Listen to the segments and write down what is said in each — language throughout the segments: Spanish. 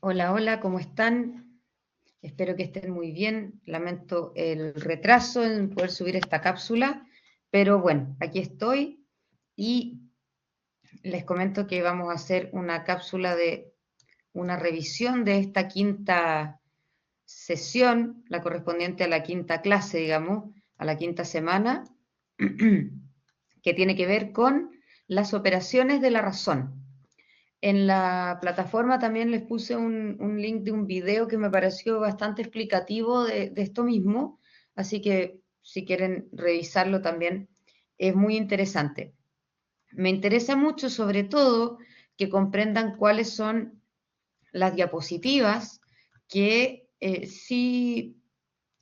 Hola, hola, ¿cómo están? Espero que estén muy bien. Lamento el retraso en poder subir esta cápsula, pero bueno, aquí estoy y les comento que vamos a hacer una cápsula de una revisión de esta quinta sesión, la correspondiente a la quinta clase, digamos, a la quinta semana, que tiene que ver con las operaciones de la razón. En la plataforma también les puse un link de un video que me pareció bastante explicativo de esto mismo, así que si quieren revisarlo también es muy interesante. Me interesa mucho sobre todo que comprendan cuáles son las diapositivas que sí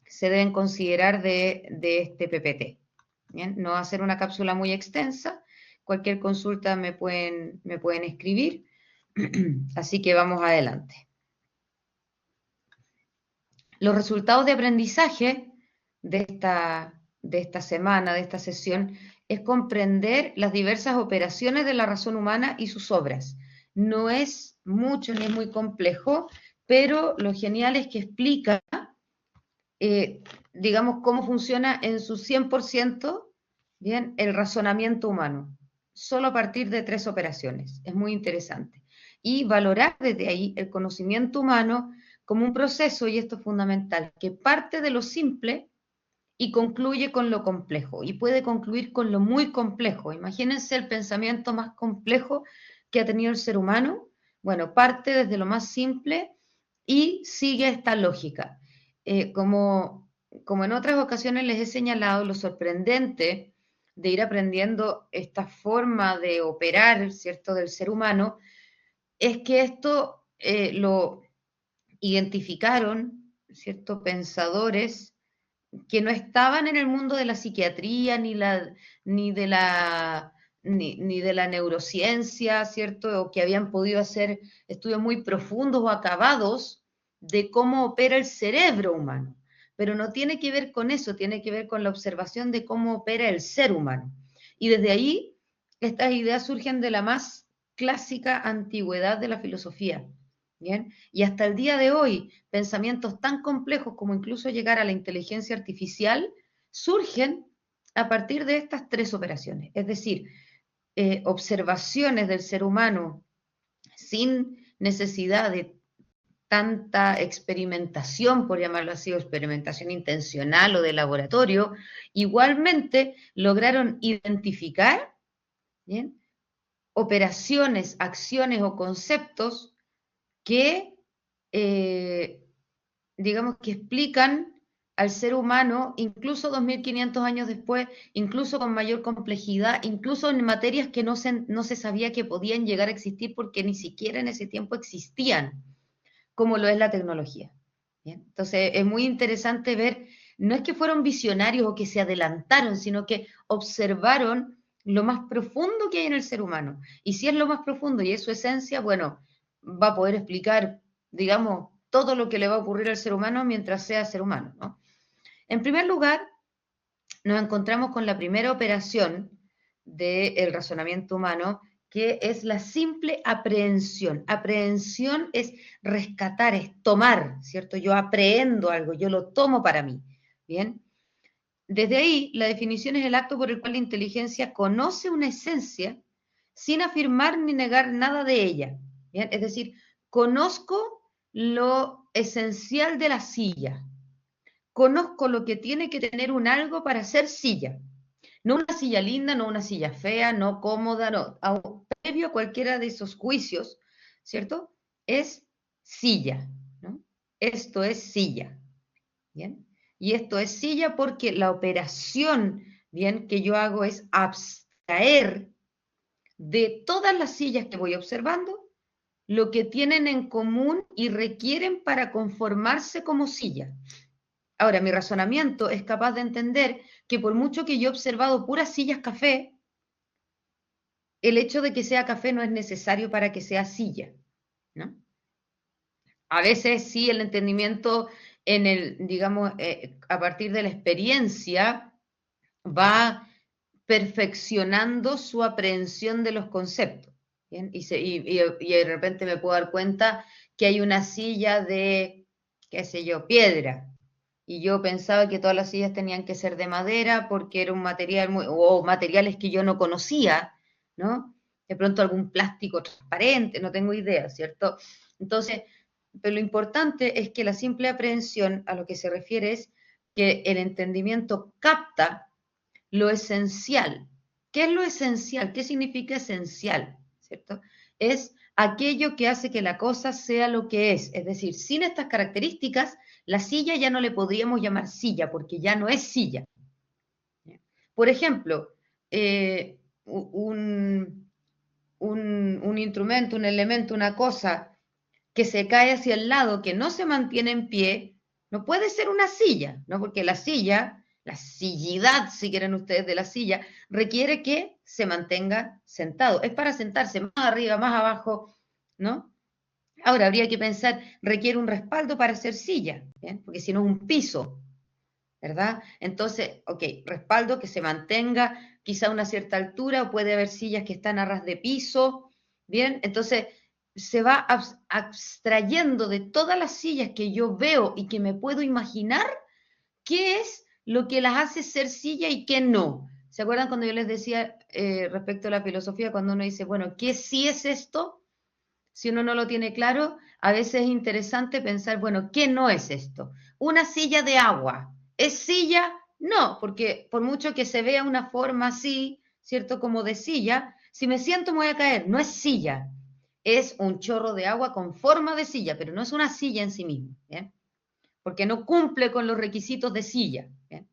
se deben considerar de este PPT. ¿Bien? No va a ser una cápsula muy extensa, cualquier consulta me pueden escribir. Así que vamos adelante. Los resultados de aprendizaje de esta semana, de esta sesión, es comprender las diversas operaciones de la razón humana y sus obras. No es mucho ni es muy complejo, pero lo genial es que explica, digamos, cómo funciona en su 100%, bien, el razonamiento humano, solo a partir de 3 operaciones. Es muy interesante. Y valorar desde ahí el conocimiento humano como un proceso, y esto es fundamental, que parte de lo simple y concluye con lo complejo, y puede concluir con lo muy complejo. Imagínense el pensamiento más complejo que ha tenido el ser humano. Bueno, parte desde lo más simple y sigue esta lógica. Como en otras ocasiones les he señalado, lo sorprendente de ir aprendiendo esta forma de operar, ¿cierto?, del ser humano, es que esto lo identificaron, ¿cierto?, pensadores que no estaban en el mundo de la psiquiatría ni de la ni de la neurociencia, ¿cierto? O que habían podido hacer estudios muy profundos o acabados de cómo opera el cerebro humano. Pero no tiene que ver con eso, tiene que ver con la observación de cómo opera el ser humano. Y desde ahí, estas ideas surgen de la más clásica antigüedad de la filosofía. ¿Bien? Y hasta el día de hoy, pensamientos tan complejos como incluso llegar a la inteligencia artificial surgen a partir de estas 3 operaciones. Es decir, observaciones del ser humano sin necesidad de tanta experimentación, por llamarlo así, o experimentación intencional o de laboratorio, igualmente lograron identificar, ¿bien?, operaciones, acciones o conceptos que, eh, digamos, que explican al ser humano, incluso 2500 años después, incluso con mayor complejidad, incluso en materias que no se sabía que podían llegar a existir porque ni siquiera en ese tiempo existían, como lo es la tecnología. ¿Bien? Entonces, es muy interesante ver, no es que fueron visionarios o que se adelantaron, sino que observaron lo más profundo que hay en el ser humano. Y si es lo más profundo y es su esencia, bueno, va a poder explicar, digamos, todo lo que le va a ocurrir al ser humano mientras sea ser humano, ¿no? En primer lugar, nos encontramos con la primera operación del razonamiento humano, que es la simple aprehensión. Aprehensión es rescatar, es tomar, ¿cierto? Yo aprehendo algo, yo lo tomo para mí, ¿bien? Desde ahí, la definición es el acto por el cual la inteligencia conoce una esencia sin afirmar ni negar nada de ella, ¿bien? Es decir, conozco lo esencial de la silla, conozco lo que tiene que tener un algo para ser silla. No una silla linda, no una silla fea, no cómoda, no. Previo a cualquiera de esos juicios, ¿cierto? Es silla, ¿no? Esto es silla, ¿bien? Y esto es silla porque la operación, ¿bien?, que yo hago es abstraer de todas las sillas que voy observando lo que tienen en común y requieren para conformarse como silla. Ahora, mi razonamiento es capaz de entender que por mucho que yo he observado puras sillas café, el hecho de que sea café no es necesario para que sea silla, ¿no? A veces sí el entendimiento digamos, a partir de la experiencia va perfeccionando su aprehensión de los conceptos, ¿bien? Y de repente me puedo dar cuenta que hay una silla de, qué sé yo, piedra. Y yo pensaba que todas las sillas tenían que ser de madera porque era un material o materiales que yo no conocía, ¿no? De pronto algún plástico transparente, no tengo idea, ¿cierto? Entonces, pero lo importante es que la simple aprehensión a lo que se refiere es que el entendimiento capta lo esencial. ¿Qué es lo esencial? ¿Qué significa esencial? ¿Cierto? Es aquello que hace que la cosa sea lo que es decir, sin estas características, la silla ya no le podríamos llamar silla, porque ya no es silla. Por ejemplo, un instrumento, un elemento, una cosa que se cae hacia el lado, que no se mantiene en pie, no puede ser una silla, ¿no? Porque la silla, la sillidad, si quieren ustedes, de la silla, requiere que se mantenga sentado. Es para sentarse más arriba, más abajo, ¿no? Ahora, habría que pensar, requiere un respaldo para hacer silla, ¿bien? Porque si no es un piso, ¿verdad? Entonces, ok, respaldo que se mantenga quizá a una cierta altura, o puede haber sillas que están a ras de piso, ¿bien? Entonces, se va abstrayendo de todas las sillas que yo veo y que me puedo imaginar qué es lo que las hace ser silla y qué no. ¿Se acuerdan cuando yo les decía respecto a la filosofía, cuando uno dice, bueno, ¿qué sí es esto? Si uno no lo tiene claro, a veces es interesante pensar, bueno, ¿qué no es esto? Una silla de agua. ¿Es silla? No, porque por mucho que se vea una forma así, ¿cierto? Como de silla, si me siento me voy a caer. No es silla. Es un chorro de agua con forma de silla, pero no es una silla en sí misma, ¿bien? Porque no cumple con los requisitos de silla, ¿bien?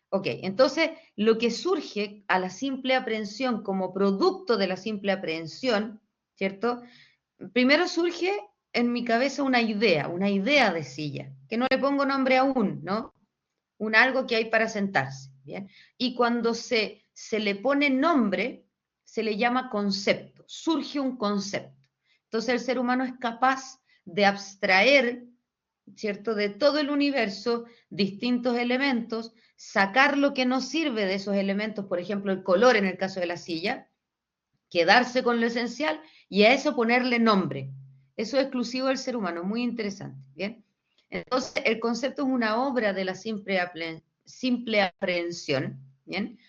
Ok, entonces lo que surge a la simple aprehensión como producto de la simple aprehensión, ¿cierto? Primero surge en mi cabeza una idea de silla, que no le pongo nombre aún, ¿no? Un algo que hay para sentarse, ¿bien? Y cuando se le pone nombre, se le llama concepto, surge un concepto. Entonces el ser humano es capaz de abstraer, ¿cierto? De todo el universo, distintos elementos, sacar lo que no sirve de esos elementos, por ejemplo, el color en el caso de la silla, quedarse con lo esencial y a eso ponerle nombre. Eso es exclusivo del ser humano, muy interesante, ¿bien? Entonces, el concepto es una obra de la simple aprehensión, ¿bien?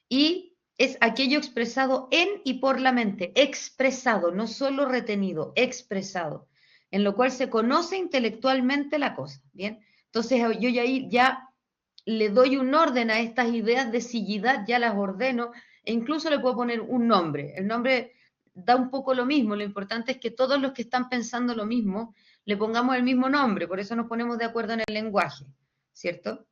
Y es aquello expresado en y por la mente, expresado, no solo retenido, expresado, en lo cual se conoce intelectualmente la cosa, ¿bien? Entonces, yo ya le doy un orden a estas ideas de sillidad, ya las ordeno, e incluso le puedo poner un nombre. El nombre da un poco lo mismo, lo importante es que todos los que están pensando lo mismo, le pongamos el mismo nombre, por eso nos ponemos de acuerdo en el lenguaje, ¿cierto?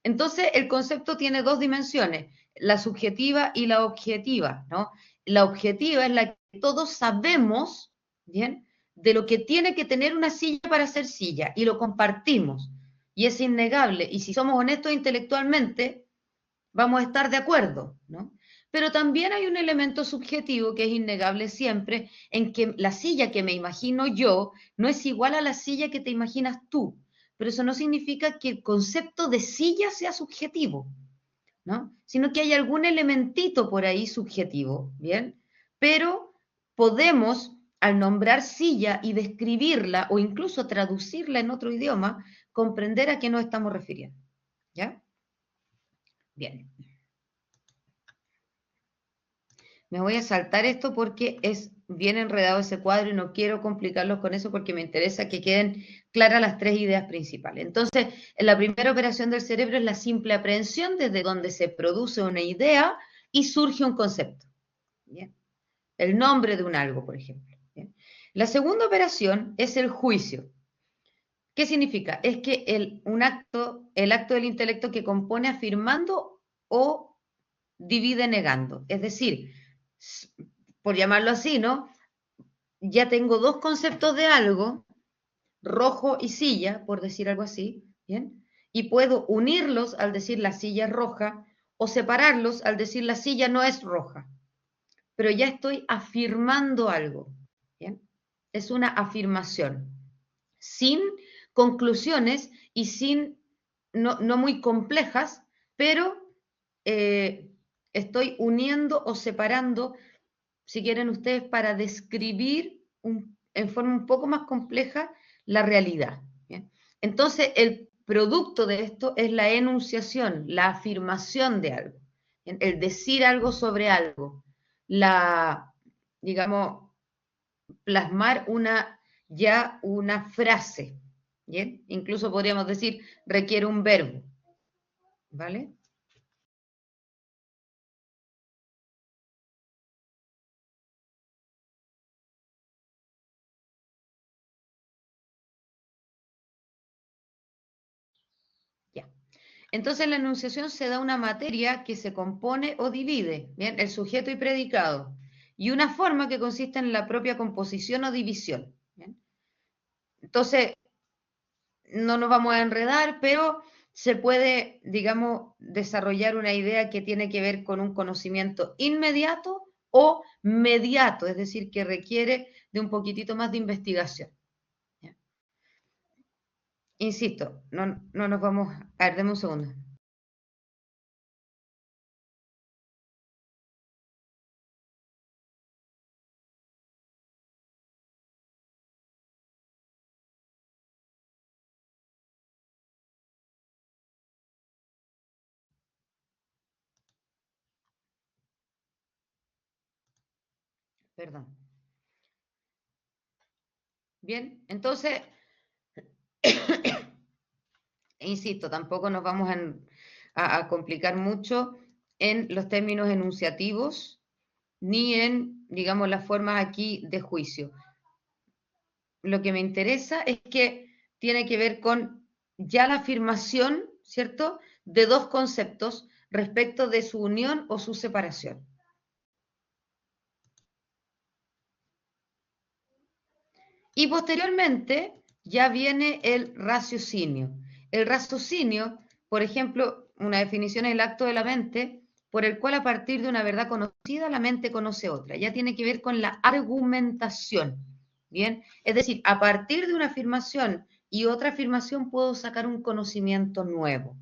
Entonces, el concepto tiene dos dimensiones, la subjetiva y la objetiva, ¿no? La objetiva es la que todos sabemos, ¿bien? De lo que tiene que tener una silla para ser silla, y lo compartimos, y es innegable, y si somos honestos intelectualmente, vamos a estar de acuerdo, ¿no? Pero también hay un elemento subjetivo que es innegable siempre, en que la silla que me imagino yo no es igual a la silla que te imaginas tú, pero eso no significa que el concepto de silla sea subjetivo, ¿no? Sino que hay algún elementito por ahí subjetivo, ¿bien? Pero podemos, al nombrar silla y describirla o incluso traducirla en otro idioma, comprender a qué nos estamos refiriendo, ¿ya? Bien. Me voy a saltar esto porque es bien enredado ese cuadro y no quiero complicarlos con eso porque me interesa que queden claras las tres ideas principales. Entonces, la primera operación del cerebro es la simple aprehensión, desde donde se produce una idea y surge un concepto. ¿Bien? El nombre de un algo, por ejemplo. ¿Bien? La segunda operación es el juicio. ¿Qué significa? Es que el acto del intelecto que compone afirmando o divide negando. Es decir, por llamarlo así, ¿no? Ya tengo dos conceptos de algo, rojo y silla, por decir algo así, ¿bien? Y puedo unirlos al decir la silla es roja o separarlos al decir la silla no es roja. Pero ya estoy afirmando algo, ¿bien? Es una afirmación, sin conclusiones y sin, no muy complejas, pero estoy uniendo o separando, si quieren ustedes, para describir en forma un poco más compleja la realidad. ¿Bien? Entonces, el producto de esto es la enunciación, la afirmación de algo, ¿bien? El decir algo sobre algo, la, digamos, plasmar una frase, ¿bien? Incluso podríamos decir, requiere un verbo, ¿vale? Ya. Entonces la enunciación se da una materia que se compone o divide, ¿bien? El sujeto y predicado, y una forma que consiste en la propia composición o división, ¿bien? Entonces, no nos vamos a enredar, pero se puede, digamos, desarrollar una idea que tiene que ver con un conocimiento inmediato o mediato, es decir, que requiere de un poquitito más de investigación. ¿Ya? Insisto, no nos vamos a ver, deme un segundo. Perdón. Bien, entonces, insisto, tampoco nos vamos a complicar mucho en los términos enunciativos ni en, digamos, las formas aquí de juicio. Lo que me interesa es que tiene que ver con ya la afirmación, ¿cierto?, de dos conceptos respecto de su unión o su separación. Y posteriormente ya viene el raciocinio. El raciocinio, por ejemplo, una definición es el acto de la mente por el cual a partir de una verdad conocida la mente conoce otra. Ya tiene que ver con la argumentación. ¿Bien? Es decir, a partir de una afirmación y otra afirmación puedo sacar un conocimiento nuevo.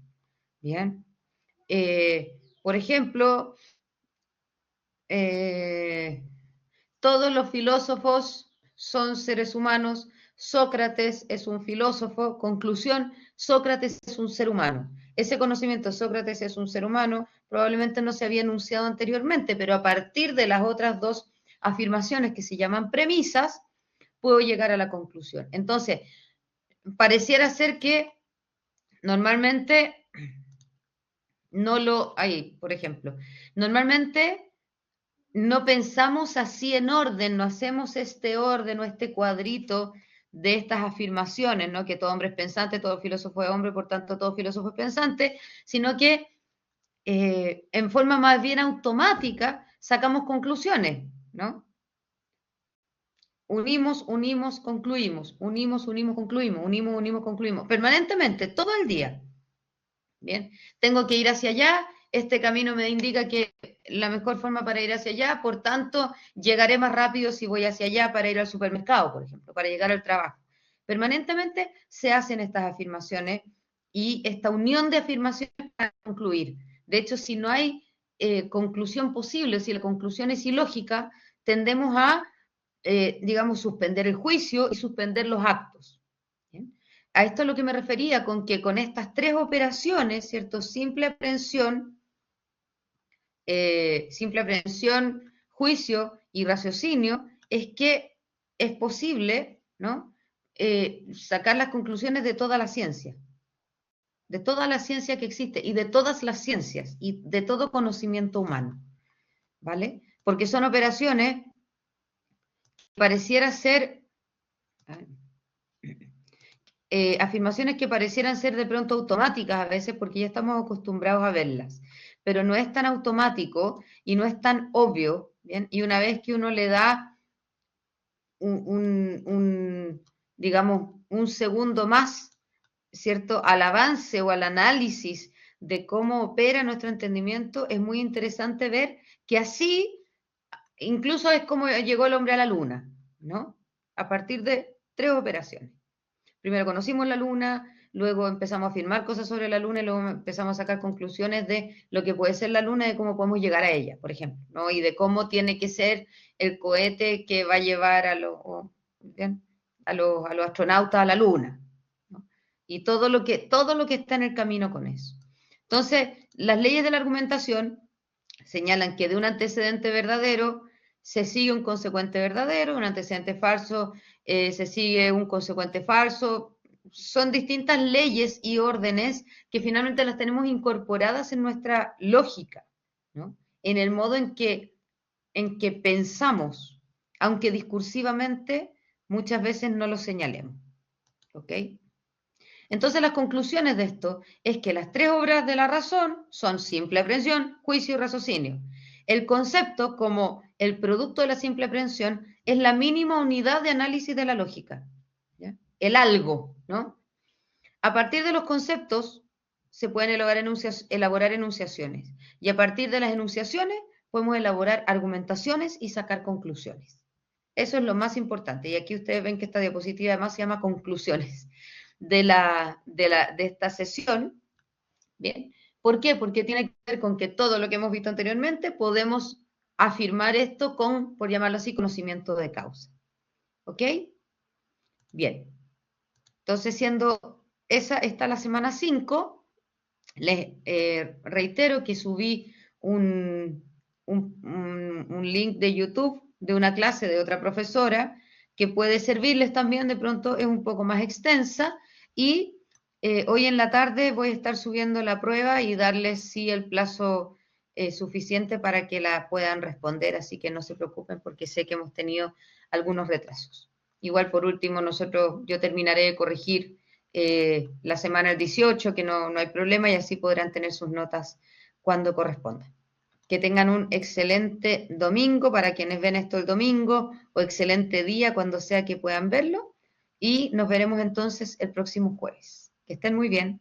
¿Bien? Por ejemplo, eh, todos los filósofos son seres humanos, Sócrates es un filósofo, conclusión, Sócrates es un ser humano. Ese conocimiento, Sócrates es un ser humano, probablemente no se había enunciado anteriormente, pero a partir de las otras dos afirmaciones que se llaman premisas, puedo llegar a la conclusión. Entonces, pareciera ser que normalmente no lo hay, por ejemplo, normalmente no pensamos así en orden, no hacemos este orden o este cuadrito de estas afirmaciones, ¿no? Que todo hombre es pensante, todo filósofo es hombre, por tanto todo filósofo es pensante, sino que en forma más bien automática sacamos conclusiones, ¿no? Unimos, concluimos, unimos, concluimos, permanentemente, todo el día. Bien, tengo que ir hacia allá, este camino me indica que la mejor forma para ir hacia allá, por tanto, llegaré más rápido si voy hacia allá para ir al supermercado, por ejemplo, para llegar al trabajo. Permanentemente se hacen estas afirmaciones y esta unión de afirmaciones para concluir. De hecho, si no hay conclusión posible, si la conclusión es ilógica, tendemos a, digamos, suspender el juicio y suspender los actos. ¿Bien? A esto es lo que me refería con que con estas tres operaciones, ¿cierto? Simple aprehensión, juicio y raciocinio, es que es posible, ¿no? Sacar las conclusiones de toda la ciencia que existe y de todas las ciencias y de todo conocimiento humano, ¿vale? Porque son operaciones que pareciera ser, afirmaciones que parecieran ser de pronto automáticas a veces porque ya estamos acostumbrados a verlas, pero no es tan automático y no es tan obvio, ¿bien? Y una vez que uno le da digamos, un segundo más, ¿cierto?, al avance o al análisis de cómo opera nuestro entendimiento, es muy interesante ver que así incluso es como llegó el hombre a la luna, ¿no? A partir de tres operaciones. Primero conocimos la luna, luego empezamos a afirmar cosas sobre la luna y luego empezamos a sacar conclusiones de lo que puede ser la luna y de cómo podemos llegar a ella, por ejemplo, ¿no? Y de cómo tiene que ser el cohete que va a llevar a lo... ¿bien? a los astronautas a la Luna, ¿no? Y todo lo que está en el camino con eso. Entonces, las leyes de la argumentación señalan que de un antecedente verdadero se sigue un consecuente verdadero, un antecedente falso se sigue un consecuente falso. Son distintas leyes y órdenes que finalmente las tenemos incorporadas en nuestra lógica, ¿no? En el modo en que pensamos, aunque discursivamente muchas veces no lo señalemos. ¿Ok? Entonces las conclusiones de esto es que las tres obras de la razón son simple aprehensión, juicio y raciocinio. El concepto, como el producto de la simple aprehensión, es la mínima unidad de análisis de la lógica. ¿Ya? El algo, ¿no? A partir de los conceptos se pueden elaborar enunciaciones. Y a partir de las enunciaciones podemos elaborar argumentaciones y sacar conclusiones. Eso es lo más importante. Y aquí ustedes ven que esta diapositiva además se llama conclusiones de esta sesión. Bien. ¿Por qué? Porque tiene que ver con que todo lo que hemos visto anteriormente podemos afirmar esto con, por llamarlo así, conocimiento de causa. ¿Ok? Bien. Entonces, siendo esa está la semana 5, les reitero que subí un link de YouTube de una clase de otra profesora que puede servirles también, de pronto es un poco más extensa, y hoy en la tarde voy a estar subiendo la prueba y darles sí el plazo suficiente para que la puedan responder, así que no se preocupen porque sé que hemos tenido algunos retrasos. Igual por último, yo terminaré de corregir la semana del 18, que no hay problema, y así podrán tener sus notas cuando corresponda. Que tengan un excelente domingo para quienes ven esto el domingo, o excelente día cuando sea que puedan verlo, y nos veremos entonces el próximo jueves. Que estén muy bien.